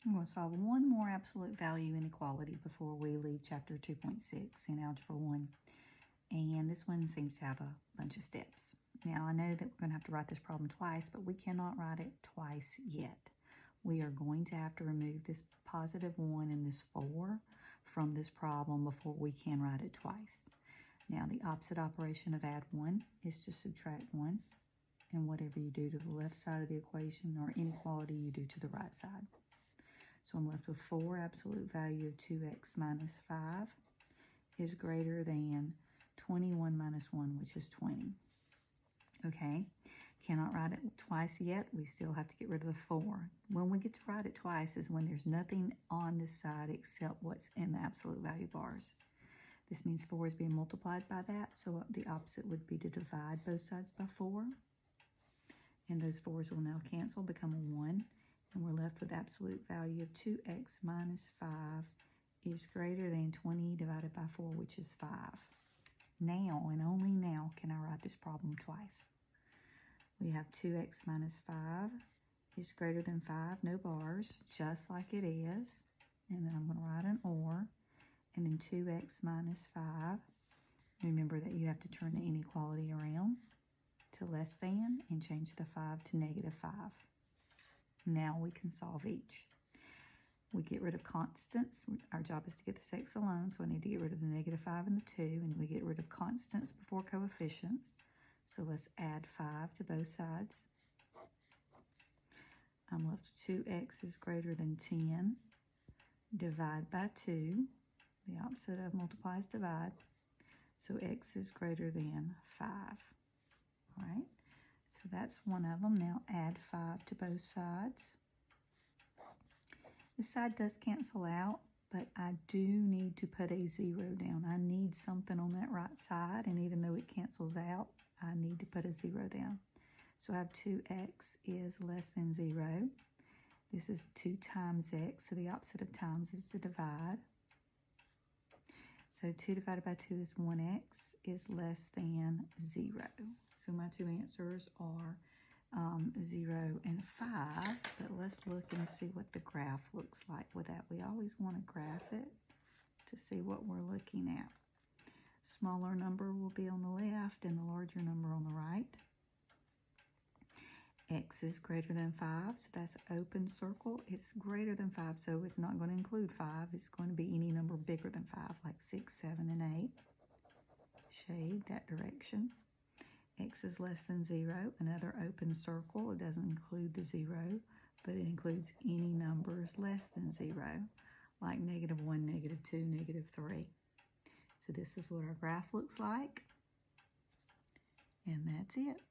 I'm going to solve one more absolute value inequality before we leave chapter 2.6 in Algebra 1. And this one seems to have a bunch of steps. Now, I know that we're going to have to write this problem twice, but we cannot write it twice yet. We are going to have to remove this positive 1 and this 4 from this problem before we can write it twice. Now, the opposite operation of add 1 is to subtract 1. And whatever you do to the left side of the equation or inequality, you do to the right side. So I'm left with 4 absolute value of 2x minus 5 is greater than 21 minus 1, which is 20. Okay, cannot write it twice yet. We still have to get rid of the 4. When we get to write it twice is when there's nothing on this side except what's in the absolute value bars. This means 4 is being multiplied by that, so the opposite would be to divide both sides by 4. And those 4's will now cancel, become a 1. And we're left with absolute value of 2x minus 5 is greater than 20 divided by 4, which is 5. Now, and only now, can I write this problem twice. We have 2x minus 5 is greater than 5, no bars, just like it is. And then I'm going to write an or. And then 2x minus 5. Remember that you have to turn the inequality around to less than and change the 5 to negative 5. Now we can solve each. We get rid of constants. Our job is to get this x alone, so I need to get rid of the negative 5 and the 2, and we get rid of constants before coefficients. So let's add 5 to both sides. I'm left with 2x is greater than 10. Divide by 2. The opposite of multiply is divide. So x is greater than 5. All right, so that's one of them. Now add 5 to both sides. This side does cancel out, but I do need to put a 0 down. I need something on that right side, and even though it cancels out, I need to put a 0 down. So I have 2x is less than 0. This is 2 times x, so the opposite of times is to divide. So 2 divided by 2 is 1x is less than 0. So my two answers are 0 and 5, but let's look and see what the graph looks like with that. We always want to graph it to see what we're looking at. Smaller number will be on the left and the larger number on the right. X is greater than 5, so that's an open circle. It's greater than 5, so it's not going to include 5. It's going to be any number bigger than 5, like 6, 7, and 8. Shade that direction. X is less than 0, another open circle. It doesn't include the 0, but it includes any numbers less than 0, like negative 1, negative 2, negative 3. So this is what our graph looks like, and that's it.